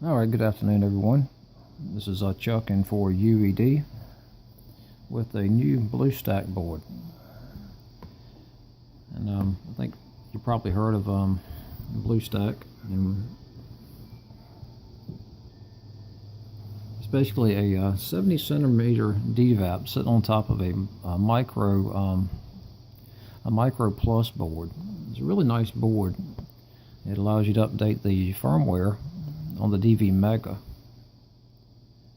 Alright, good afternoon everyone. This is Chuck N4UED with a new Blue Stack board. And I think you probably heard of Blue Stack. And it's basically a 70 centimeter DVAP sitting on top of a micro plus board. It's a really nice board. It allows you to update the firmware on the DVMega,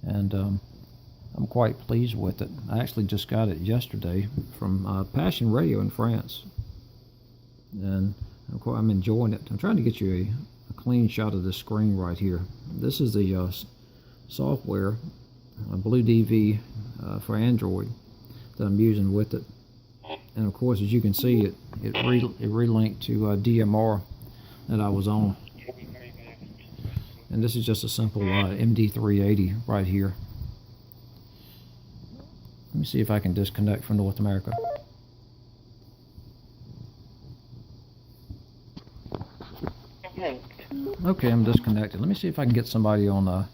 and I'm quite pleased with it. I actually just got it yesterday from Passion Radio in France, and I'm enjoying it. I'm trying to get you a clean shot of the screen right here. This is the software, BlueDV for Android, that I'm using with it. And of course, as you can see, it relinked to DMR that I was on. And this is just a simple MD380 right here. Let me see if I can disconnect from North America. Okay, I'm disconnected. Let me see if I can get somebody on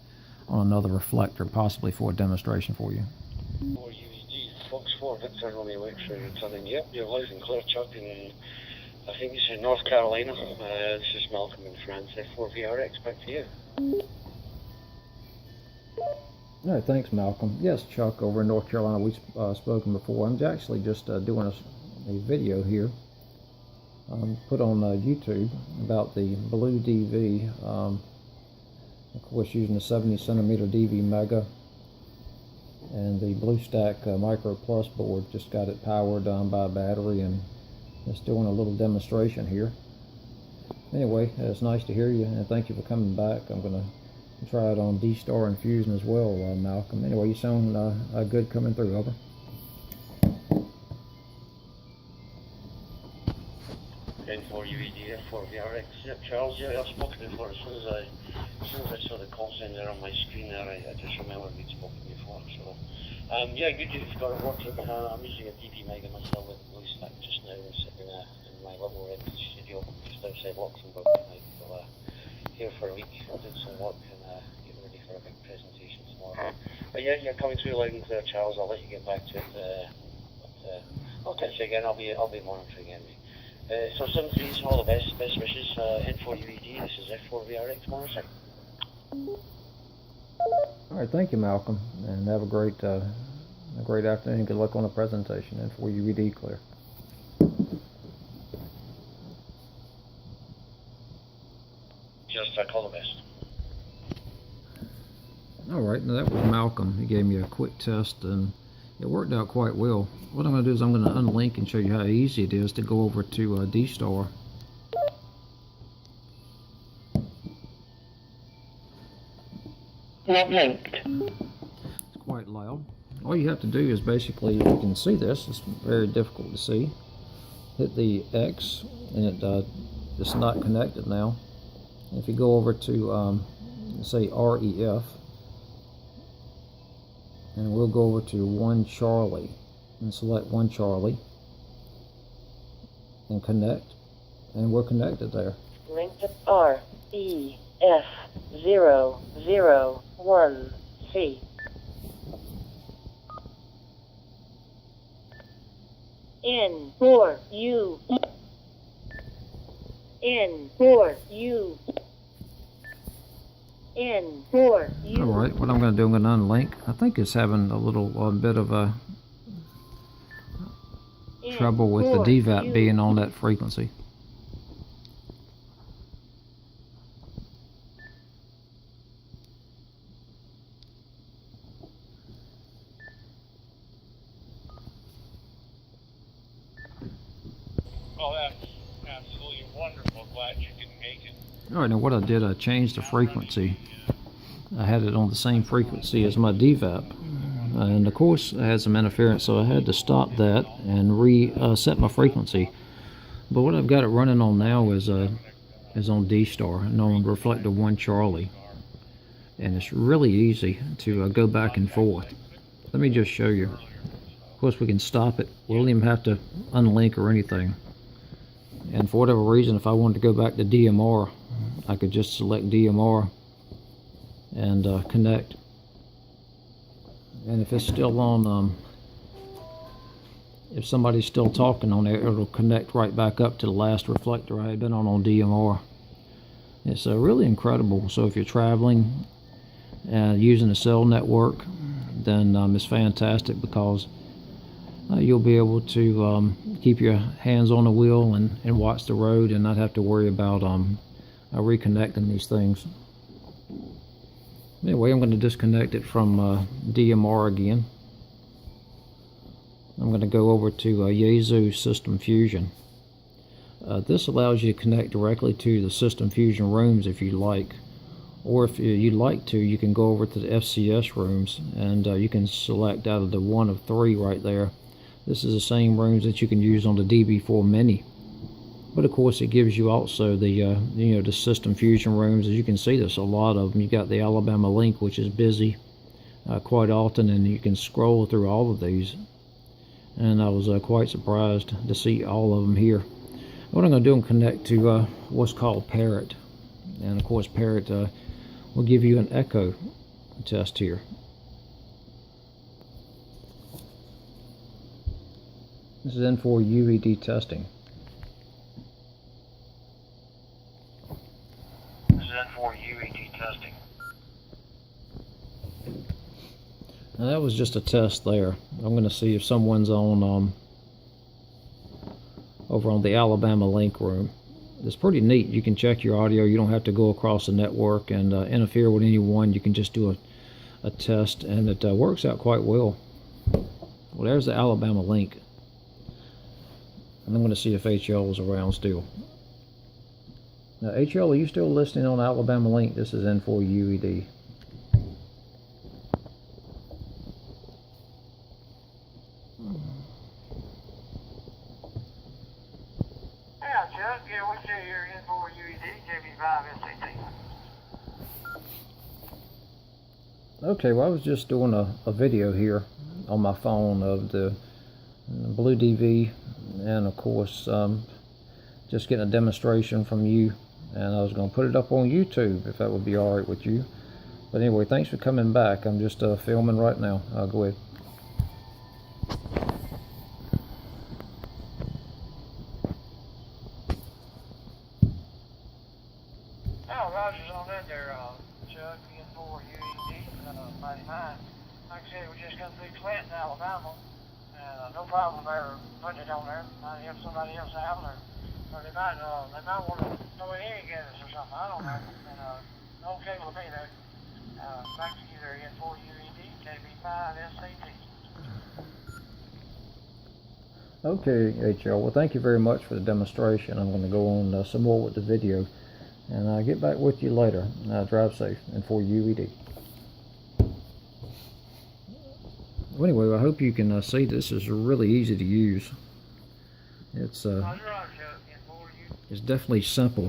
another reflector, possibly for a demonstration for you. 4UED, Fox 4, Victor Romeo X-ray returning. Yep, you're live and clear, Chuck, in I think you said North Carolina. This is Malcolm in France, F4VRX, back to you. Alright, thanks Malcolm. Yes, Chuck, over in North Carolina. We've spoken before. I'm actually just doing a video here, put on YouTube, about the BlueDV, of course using the 70 centimeter DVMega and the Blue Stack Micro Plus board. Just got it powered by a battery and just doing a little demonstration here. Anyway, it's nice to hear you, and thank you for coming back. I'm going to try it on D-Star and Fusion as well, Malcolm. Anyway, you sound good coming through. Over. N4UED, F4VRX. Yep, Charles. Yeah, I've spoken before. As soon as I saw the call sign on my screen there, I just remembered we'd spoken before. So, yeah, good you've got it working. I'm using a DVMega myself with Blue Stack just now. I'm sitting in my little empty studio just outside Luxembourg tonight. So, here for a week, doing some work and getting ready for a big presentation tomorrow. But yeah, you're coming through loud and clear, Charles. I'll let you get back to it. But I'll catch you again. I'll be monitoring anyway. So 7-3s, all the best wishes. N4UED, this is F4VRX monitoring. Alright, thank you Malcolm, and have a great afternoon. Good luck on the presentation. N4UED clear. Just all the best. Alright, now that was Malcolm. He gave me a quick test and it worked out quite well. What I'm going to do is I'm going to unlink and show you how easy it is to go over to D-Star. Not linked. It's quite loud. All you have to do is basically, you can see this, it's very difficult to see. Hit the X and it's not connected now. If you go over to say REF, and we'll go over to 1 Charlie and select 1 Charlie and connect, and we're connected there. Linked to REF001C. N4U. Alright, what I'm going to do, I'm going to unlink. I think it's having a little bit of a trouble with the DVAP being on that frequency. Oh, that's absolutely wonderful. Glad you can make it. Alright, now what I did, I changed the frequency. I had it on the same frequency as my DVAP. And of course, I had some interference, so I had to stop that and reset my frequency. But what I've got it running on now is on D-Star, and on reflector 1 Charlie. And it's really easy to go back and forth. Let me just show you. Of course, we can stop it. We don't even have to unlink or anything. And for whatever reason, if I wanted to go back to DMR, I could just select DMR and connect. And if it's still on, if somebody's still talking on there, it'll connect right back up to the last reflector I had been on DMR. It's really incredible. So if you're traveling and using a cell network, then it's fantastic, because you'll be able to keep your hands on the wheel and watch the road and not have to worry about reconnecting these things. Anyway, I'm going to disconnect it from DMR again. I'm going to go over to Yaesu System Fusion. This allows you to connect directly to the System Fusion rooms if you like. Or if you'd like to, you can go over to the FCS rooms, and you can select out of the 1 of 3 right there. This is the same rooms that you can use on the DB4 Mini. But of course, it gives you also the the System Fusion rooms. As you can see, there's a lot of them. You got the Alabama Link, which is busy quite often, and you can scroll through all of these. And I was quite surprised to see all of them here. What I'm going to do is connect to what's called Parrot, and of course, Parrot will give you an echo test here. This is N4UED testing. This is N4UED testing. Now that was just a test there. I'm going to see if someone's on over on the Alabama Link room. It's pretty neat. You can check your audio. You don't have to go across the network and interfere with anyone. You can just do a test, and it works out quite well. Well, there's the Alabama Link. And I'm going to see if HL is around still. Now, HL, are you still listening on Alabama Link? This is N4UED. Yeah, Chuck. Yeah, we see here N4UED JB5 SAT. Okay, well, I was just doing a video here on my phone of the BlueDV, and of course just getting a demonstration from you, and I was going to put it up on YouTube if that would be alright with you. But anyway, thanks for coming back. I'm just filming right now. Go ahead. Oh, Roger's on that there, Chuck, N4UED, 99. Like I said, we just come through Clinton, Alabama. No problem there putting it on there. Might help somebody else out, or they might want to throw it in again or something. I don't know. And okay with me there. Back to you there, N4UED JB5 SAT. Okay, HL. Well, thank you very much for the demonstration. I'm going to go on some more with the video, and I'll get back with you later. Drive safe, N4UED. Well, anyway, I hope you can see this is really easy to use. It's definitely simple.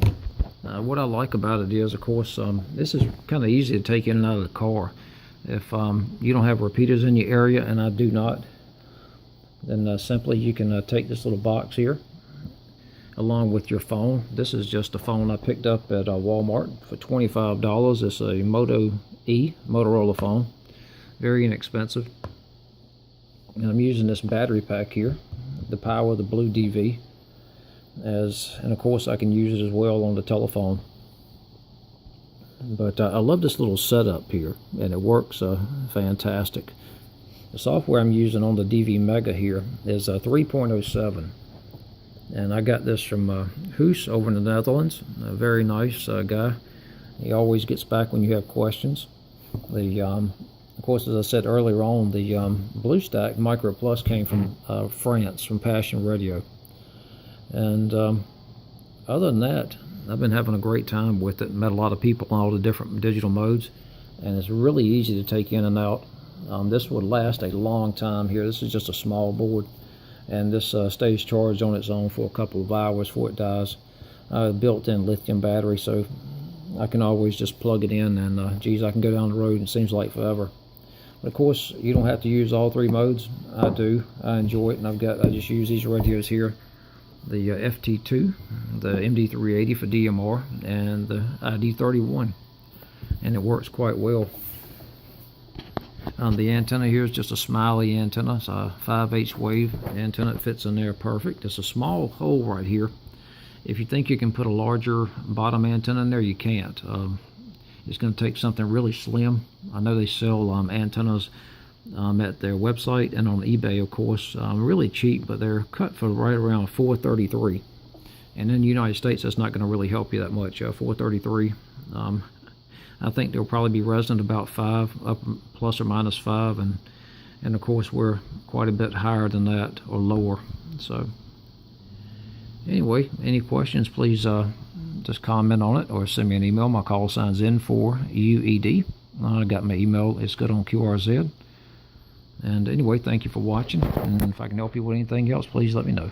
What I like about it is, of course, this is kind of easy to take in and out of the car. If you don't have repeaters in your area, and I do not, then simply you can take this little box here along with your phone. This is just a phone I picked up at Walmart for $25. It's a Moto E Motorola phone, very inexpensive. And I'm using this battery pack here, the power of the BlueDV, and of course I can use it as well on the telephone. But I love this little setup here, and it works fantastic. The software I'm using on the DVMega here is 3.07, and I got this from Hoos over in the Netherlands. A very nice guy. He always gets back when you have questions. Of course, as I said earlier on, the Blue Stack Micro Plus came from France, from Passion Radio. And other than that, I've been having a great time with it. Met a lot of people on all the different digital modes, and it's really easy to take in and out. This would last a long time here. This is just a small board, and this stays charged on its own for a couple of hours before it dies. Built-in lithium battery, so I can always just plug it in, and geez, I can go down the road and it seems like forever. But of course, you don't have to use all 3 modes. I do. I enjoy it, and I just use these radios here. The FT2, the MD380 for DMR, and the ID31. And and it works quite well. The antenna here is just a smiley antenna. It's a 5/8 wave antenna. It fits in there perfect. It's a small hole right here. If you think you can put a larger bottom antenna in there, you can't. It's going to take something really slim. I know they sell antennas at their website and on eBay, of course, really cheap, but they're cut for right around 433. And in the United States, that's not going to really help you that much. 433. I think they'll probably be resonant about 5, up plus or minus 5, and of course we're quite a bit higher than that or lower. So anyway, any questions, please just comment on it or send me an email. My call sign's N4UED. I got my email. It's good on QRZ. And anyway, thank you for watching, and if I can help you with anything else, please let me know.